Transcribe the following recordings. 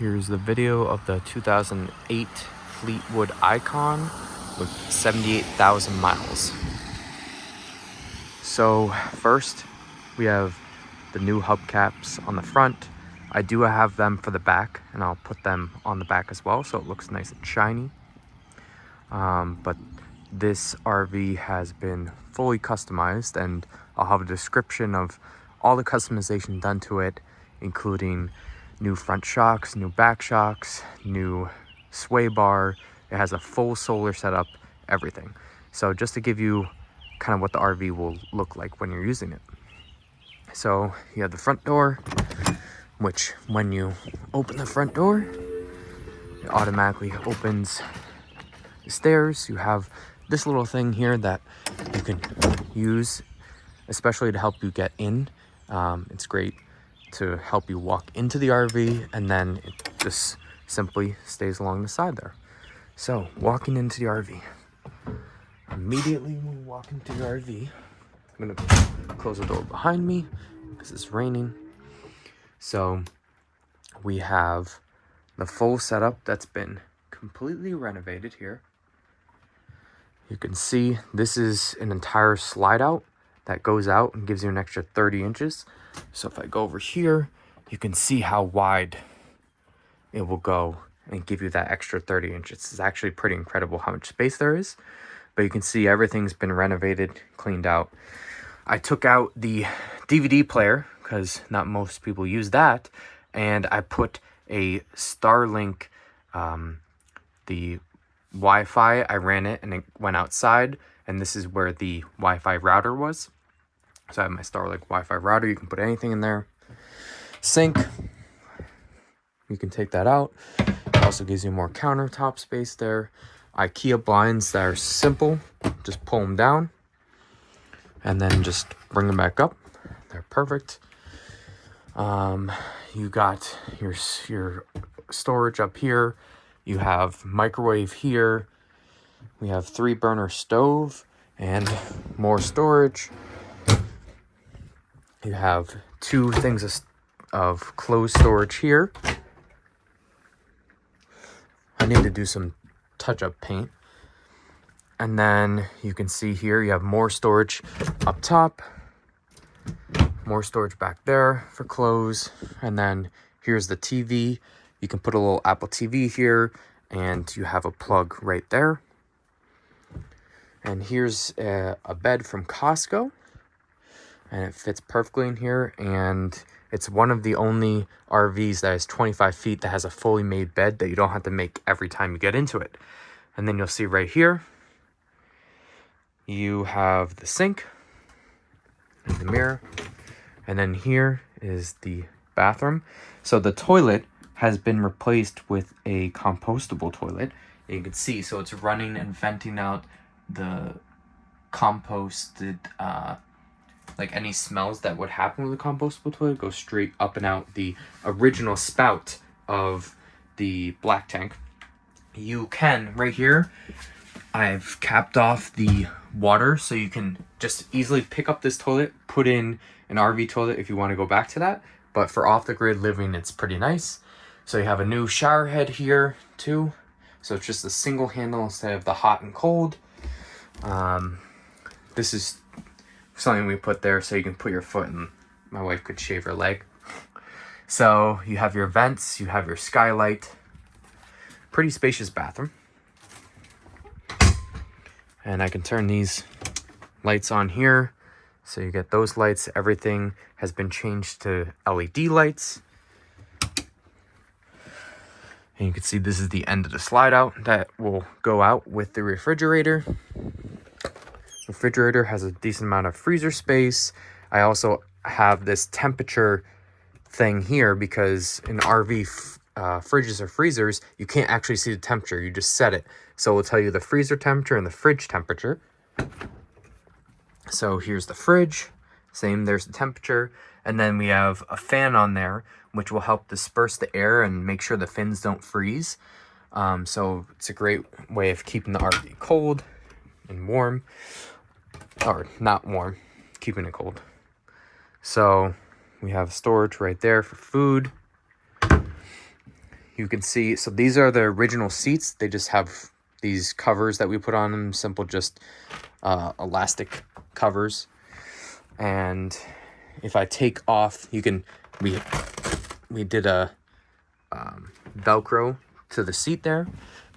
Here's the video of the 2008 Fleetwood Icon with 78,000 miles. So first, we have the new hubcaps on the front. I do have them for the back, and I'll put them on the back as well so it looks nice and shiny. But this RV has been fully customized, and I'll have a description of all the customization done to it, including new front shocks, new back shocks, new sway bar. It has a full solar setup, everything. So just to give you kind of what the RV will look like when you're using it. So you have the front door, which when you open the front door, it automatically opens the stairs. You have this little thing here that you can use, especially to help you get in. It's great to help you walk into the RV, and then it just simply stays along the side there. So walking into the RV, immediately when we walk into the RV, I'm gonna close the door behind me because it's raining. So we have the full setup that's been completely renovated here. You can see this is an entire slide out that goes out and gives you an extra 30 inches. So if I go over here, you can see how wide it will go and give you that extra 30 inches. It's actually pretty incredible how much space there is. But you can see everything's been renovated, cleaned out. I took out the DVD player because not most people use that. And I put a Starlink, the Wi-Fi, I ran it and it went outside. And this is where the Wi-Fi router was. So I have my Starlink Wi-Fi router. You can put anything in there. Sink, you can take that out. It also gives you more countertop space there. IKEA blinds that are simple. Just pull them down and then just bring them back up. They're perfect. You got your storage up here. You have microwave here. We have 3-burner stove and more storage. You have 2 things of closed storage here. I need to do some touch-up paint. And then you can see here you have more storage up top. More storage back there for clothes. And then here's the TV. You can put a little Apple TV here, and you have a plug right there. And here's a bed from Costco. And it fits perfectly in here, and it's one of the only RVs that is 25 feet that has a fully made bed that you don't have to make every time you get into it. And then you'll see right here, you have the sink and the mirror. And then here is the bathroom. So the toilet has been replaced with a compostable toilet. And you can see, so it's running and venting out the composted, like any smells that would happen with a compostable toilet go straight up and out the original spout of the black tank. You can, right here, I've capped off the water so you can just easily pick up this toilet, put in an RV toilet if you want to go back to that. But for off-the-grid living, it's pretty nice. So you have a new shower head here too. So it's just a single handle instead of the hot and cold. This is something we put there so you can put your foot in. My wife could shave her leg. So you have your vents, you have your skylight. Pretty spacious bathroom. And I can turn these lights on here. So you get those lights. Everything has been changed to LED lights. And you can see this is the end of the slide out that will go out with the refrigerator. Refrigerator has a decent amount of freezer space. I also have this temperature thing here because in RV fridges or freezers, you can't actually see the temperature. You just set it. So it'll tell you the freezer temperature and the fridge temperature. So here's the fridge. Same, there's the temperature. And then we have a fan on there, which will help disperse the air and make sure the fins don't freeze. So it's a great way of keeping the RV cold and warm. Or not warm, keeping it cold. So we have storage right there for food. you can see, so these are the original seats. They just have these covers that we put on them, simple, just elastic covers. And if I take off, you can, we did a Velcro to the seat there.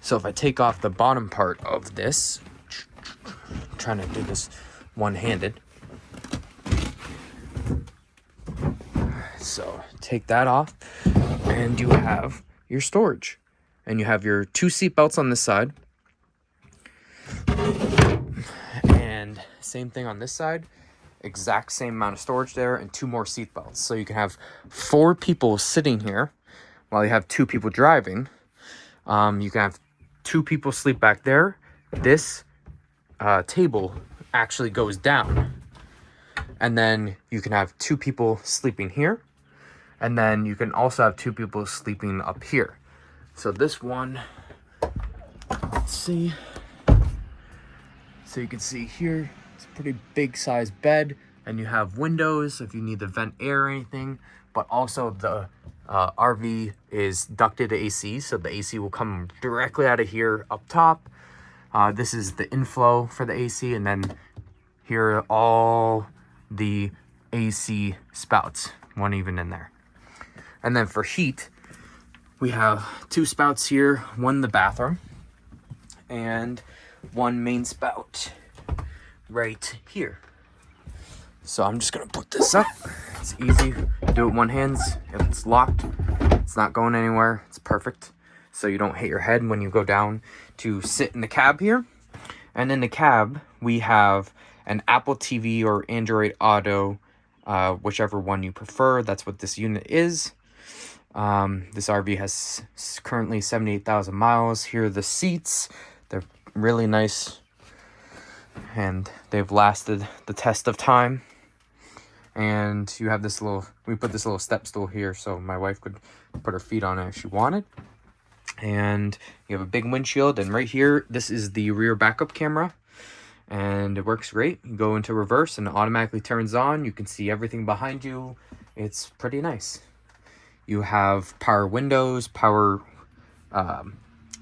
So if I take off the bottom part of this, I'm trying to do this one-handed. So take that off, and you have your storage, and you have your 2 seat belts on this side, and same thing on this side. Exact same amount of storage there, and 2 more seat belts. So you can have 4 people sitting here while you have 2 people driving. You can have 2 people sleep back there. This table actually goes down, and then you can have 2 people sleeping here, and then you can also have 2 people sleeping up here. So this one, let's see. So you can see here, it's a pretty big size bed, and you have windows if you need to vent air or anything, but also the RV is ducted AC, so the AC will come directly out of here up top. This is the inflow for the AC, and then here are all the AC spouts, one even in there. And then for heat, we have 2 spouts here, one in the bathroom, and 1 main spout right here. So I'm just gonna put this up. It's easy, do it one hand. If it's locked, it's not going anywhere. It's perfect, so you don't hit your head when you go down to sit in the cab here. And in the cab, we have an Apple TV or Android Auto, whichever one you prefer. That's what this unit is. This RV has currently 78,000 miles. Here are the seats. They're really nice, and they've lasted the test of time. And you have this little, we put this little step stool here so my wife could put her feet on it if she wanted. And you have a big windshield, and right here, this is the rear backup camera, and it works great. You go into reverse and it automatically turns on. You can see everything behind you. It's pretty nice. You have power windows, power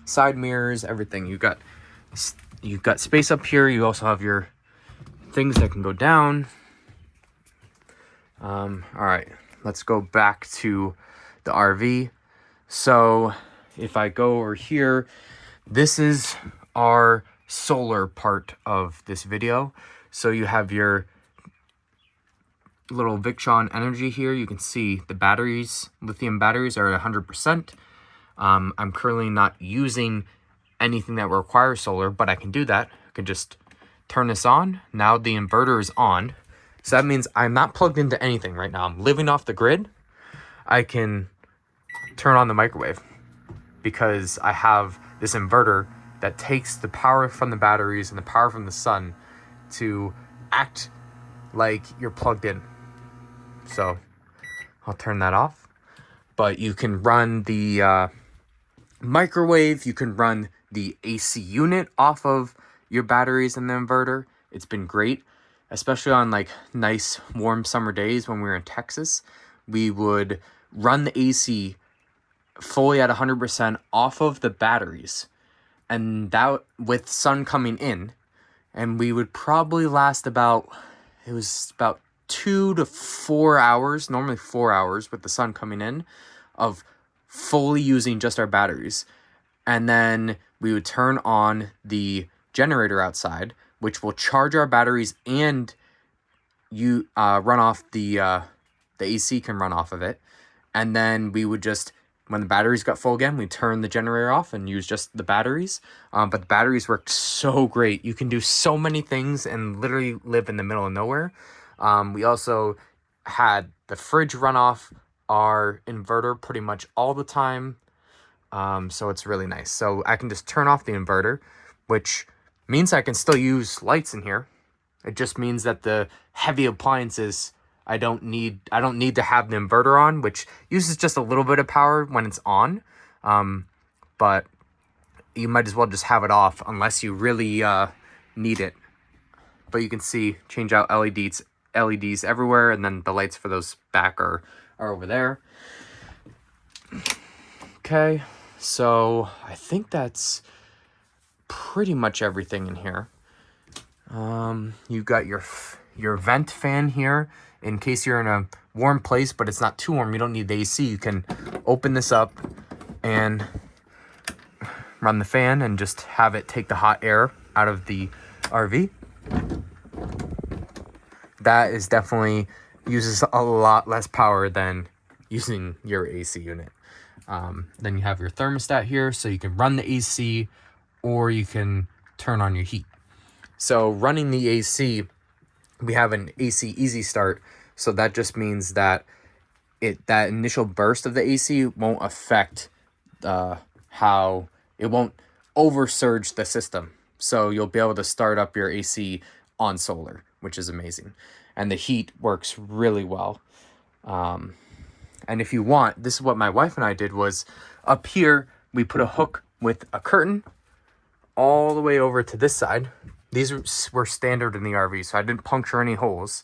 side mirrors, everything. You've got space up here. You also have your things that can go down. All right, let's go back to the RV. So if I go over here, this is our solar part of this video. So you have your little Victron energy here. You can see the batteries, lithium batteries, are at 100%. I'm currently not using anything that requires solar, but I can do that. I can just turn this on. Now the inverter is on. So that means I'm not plugged into anything right now. I'm living off the grid. I can turn on the microwave because I have this inverter that takes the power from the batteries and the power from the sun to act like you're plugged in. So I'll turn that off. But you can run the microwave. You can run the AC unit off of your batteries and the inverter. It's been great, especially on like nice warm summer days when we were in Texas. We would run the AC fully at 100% off of the batteries, and that with sun coming in, and we would probably last about 2 to 4 hours, normally 4 hours with the sun coming in, of fully using just our batteries. And then we would turn on the generator outside, which will charge our batteries, and you run off the AC can run off of it. And then we would just, when the batteries got full again, we turn the generator off and use just the batteries. But the batteries work so great. You can do so many things and literally live in the middle of nowhere. We also had the fridge run off our inverter pretty much all the time. So it's really nice. So I can just turn off the inverter, which means I can still use lights in here. It just means that the heavy appliances, I don't need to have the inverter on, which uses just a little bit of power when it's on. But you might as well just have it off unless you really need it. But you can see, change out LEDs everywhere, and then the lights for those back are over there. Okay, So I think that's pretty much everything in here. You've got your vent fan here in case you're in a warm place, but it's not too warm. You don't need the AC. You can open this up and run the fan and just have it take the hot air out of the RV. That is definitely uses a lot less power than using your AC unit. Then you have your thermostat here, so you can run the AC or you can turn on your heat. So running the AC, we have an AC easy start. So that just means that that initial burst of the AC won't affect how it won't oversurge the system. So you'll be able to start up your AC on solar, which is amazing. And the heat works really well. And if you want, this is what my wife and I did, was up here, we put a hook with a curtain all the way over to this side. These were standard in the RV, so I didn't puncture any holes.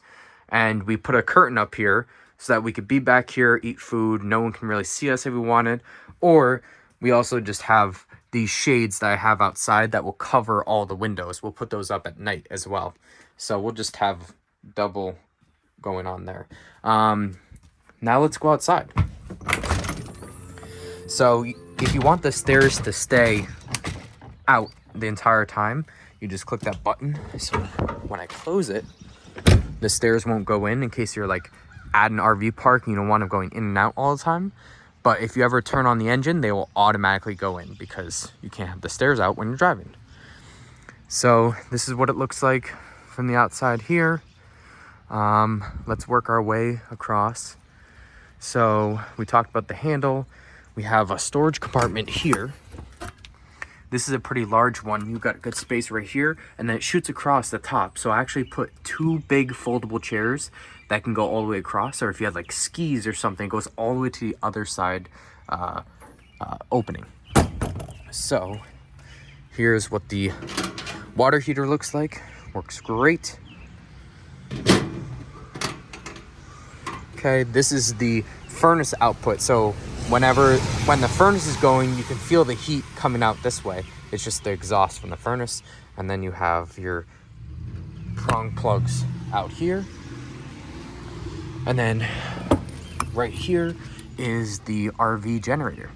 And we put a curtain up here so that we could be back here, eat food. No one can really see us if we wanted. Or we also just have these shades that I have outside that will cover all the windows. We'll put those up at night as well. So we'll just have double going on there. Now let's go outside. So if you want the stairs to stay out the entire time, you just click that button. So when I close it, the stairs won't go in case you're like at an RV park and you don't want them going in and out all the time. But if you ever turn on the engine, they will automatically go in because you can't have the stairs out when you're driving. So this is what it looks like from the outside here. Let's work our way across. So we talked about the handle. We have a storage compartment here. This is a pretty large one. You've got good space right here, and then it shoots across the top. So I actually put 2 big foldable chairs that can go all the way across, or if you had like skis or something, it goes all the way to the other side opening. So here's what the water heater looks like. Works great. Okay, this is the furnace output. So when the furnace is going, you can feel the heat coming out this way. It's just the exhaust from the furnace. And then you have your prong plugs out here. And then right here is the RV generator.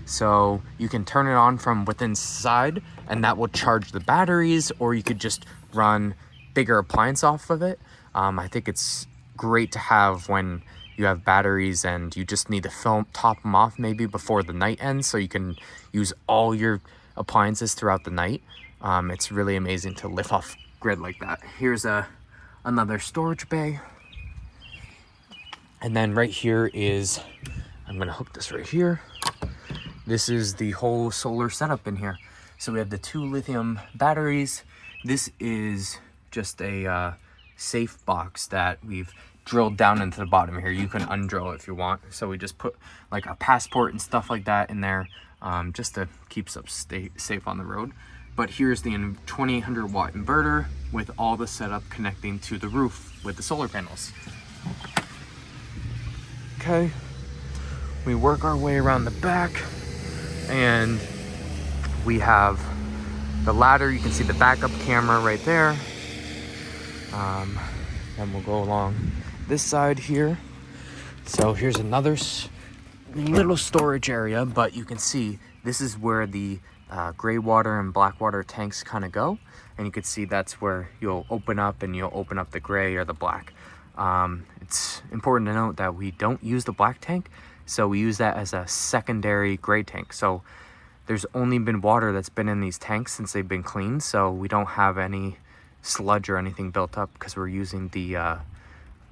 So you can turn it on from within inside and that will charge the batteries, or you could just run bigger appliance off of it. I think it's great to have when you have batteries and you just need to top them off maybe before the night ends, so you can use all your appliances throughout the night. It's really amazing to live off grid like that. Here's another storage bay. And then right here is, I'm gonna hook this right here. This is the whole solar setup in here. So we have the 2 lithium batteries. This is just a safe box that we've drilled down into the bottom here. You can undrill it if you want. So we just put like a passport and stuff like that in there, just to keep us safe on the road. But here's the 2800 watt inverter with all the setup connecting to the roof with the solar panels. Okay, we work our way around the back and we have the ladder. You can see the backup camera right there. And we'll go along this side here. So here's another little storage area, but you can see this is where the greywater and blackwater tanks kind of go. And you can see that's where you'll open up the gray or the black. It's important to note that we don't use the black tank, so we use that as a secondary gray tank. So there's only been water that's been in these tanks since they've been cleaned, so we don't have any sludge or anything built up because we're using the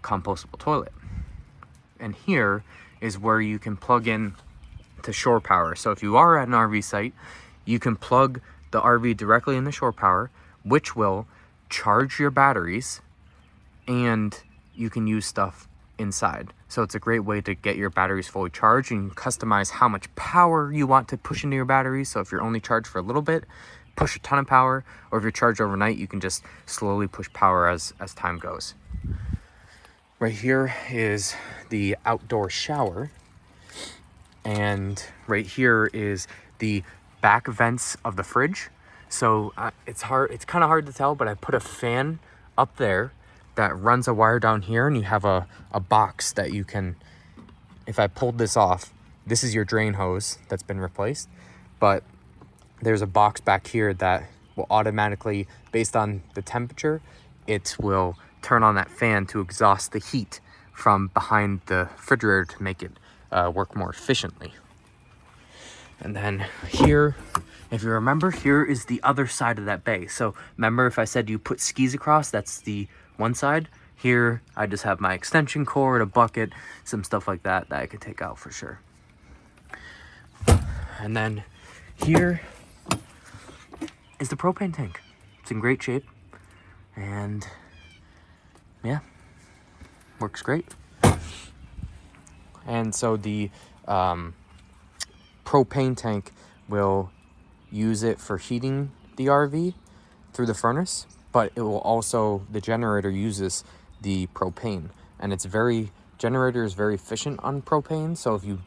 compostable toilet. And here is where you can plug in to shore power. So if you are at an RV site, you can plug the RV directly in the shore power, which will charge your batteries, and you can use stuff inside. So it's a great way to get your batteries fully charged, and you can customize how much power you want to push into your batteries. So if you're only charged for a little bit, push a ton of power, or if you're charged overnight, you can just slowly push power as time goes. Right here is the outdoor shower. And right here is the back vents of the fridge. So it's kind of hard to tell, but I put a fan up there that runs a wire down here, and you have a box that you can, if I pulled this off, this is your drain hose that's been replaced, but there's a box back here that will automatically, based on the temperature, it will turn on that fan to exhaust the heat from behind the refrigerator to make it work more efficiently. And then here, if you remember, here is the other side of that bay. So remember, if I said you put skis across, that's the one side. Here, I just have my extension cord, a bucket, some stuff like that I could take out for sure. And then here is the propane tank. It's in great shape, and yeah, works great. And so the propane tank will use it for heating the RV through the furnace, but it will also, the generator uses the propane, and generator is very efficient on propane. So if you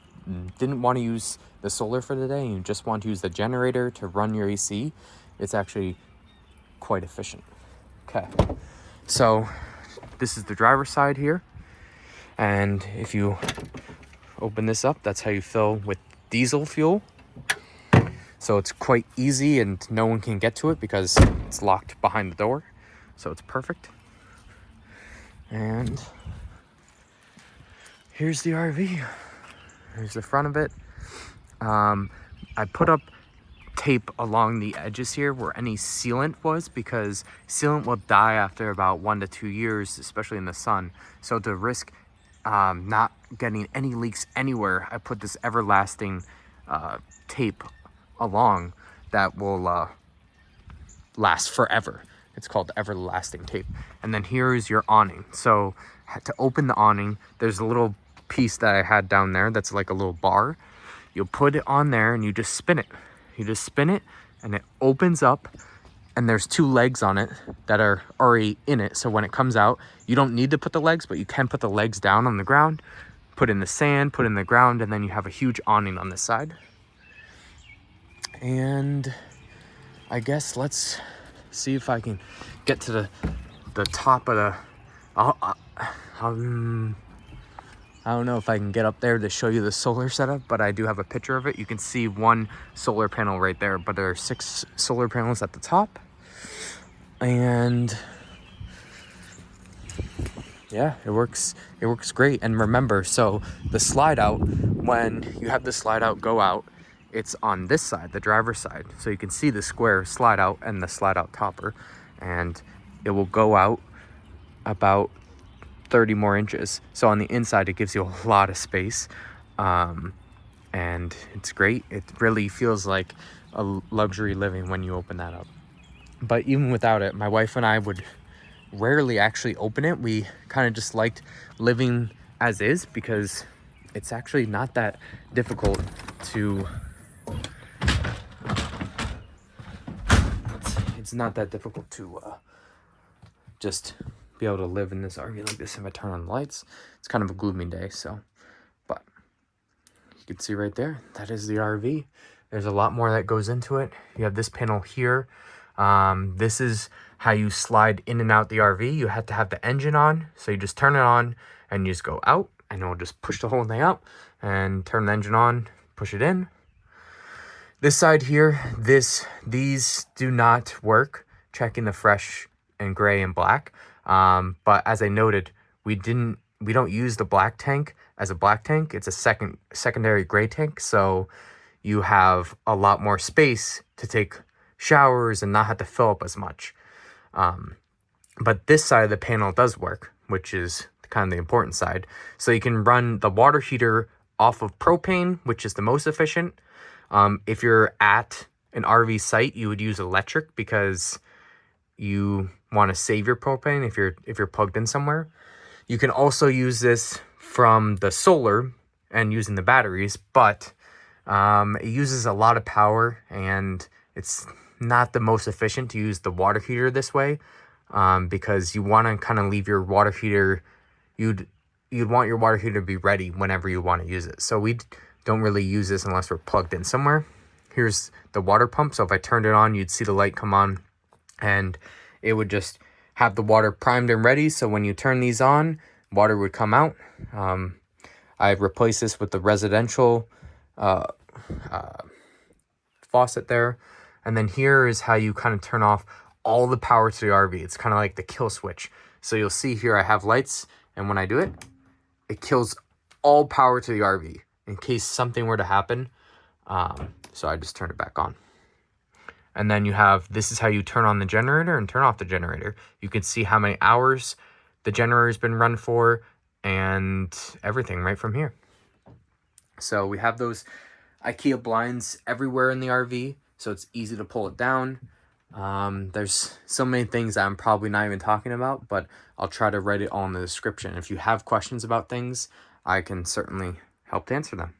didn't want to use the solar for the day and you just want to use the generator to run your AC, it's actually quite efficient. Okay, so this is the driver's side here, and if you open this up, that's how you fill with diesel fuel. So it's quite easy and no one can get to it because it's locked behind the door, so it's perfect. And here's the RV. Here's the front of it. I put up tape along the edges here where any sealant was, because sealant will die after about 1 to 2 years, especially in the sun. So to risk not getting any leaks anywhere, I put this everlasting tape along that will last forever. It's called everlasting tape. And then here is your awning. So to open the awning, there's a little piece that I had down there that's like a little bar. You'll put it on there and you just spin it. You just spin it and it opens up, and there's 2 legs on it that are already in it. So when it comes out, you don't need to put the legs, but you can put the legs down on the ground, put in the sand, put in the ground, and then you have a huge awning on this side. And I guess see if I can get to the top of the, I don't know if I can get up there to show you the solar setup, but I do have a picture of it. You can see 1 solar panel right there, but there are 6 solar panels at the top. And yeah, it works great. And remember, so the slide out, when you have the slide out go out, it's on this side, the driver's side. So you can see the square slide out and the slide out topper, and it will go out about 30 more inches. So on the inside, it gives you a lot of space, and it's great. It really feels like a luxury living when you open that up. But even without it, my wife and I would rarely actually open it. We kind of just liked living as is, because it's actually not that difficult to it's not that difficult to just be able to live in this RV like this. If I turn on the lights, it's kind of a gloomy day, so, but you can see right there, that is the RV. There's a lot more that goes into it. You have this panel here. This is how you slide in and out the RV. You have to have the engine on, so you just turn it on and you just go out, and it'll just push the whole thing out and turn the engine on, push it in. This side here, these do not work, checking the fresh and gray and black. But as I noted, we don't use the black tank as a black tank. It's a secondary gray tank, so you have a lot more space to take showers and not have to fill up as much. But this side of the panel does work, which is kind of the important side. So you can run the water heater off of propane, which is the most efficient. If you're at an RV site, you would use electric because you want to save your propane if you're plugged in somewhere. You can also use this from the solar and using the batteries, but it uses a lot of power, and it's not the most efficient to use the water heater this way, because you want to kind of leave your water heater, you'd want your water heater to be ready whenever you want to use it. So we don't really use this unless we're plugged in somewhere. Here's the water pump. So if I turned it on, you'd see the light come on and it would just have the water primed and ready. So when you turn these on, water would come out. I've replaced this with the residential faucet there. And then here is how you kind of turn off all the power to the RV. It's kind of like the kill switch. So you'll see here I have lights, and when I do it, it kills all power to the RV in case something were to happen. So I just turn it back on. And then you have, this is how you turn on the generator and turn off the generator. You can see how many hours the generator's been run for and everything right from here. So we have those IKEA blinds everywhere in the RV, so it's easy to pull it down. There's so many things that I'm probably not even talking about, but I'll try to write it all in the description. If you have questions about things, I can certainly help to answer them.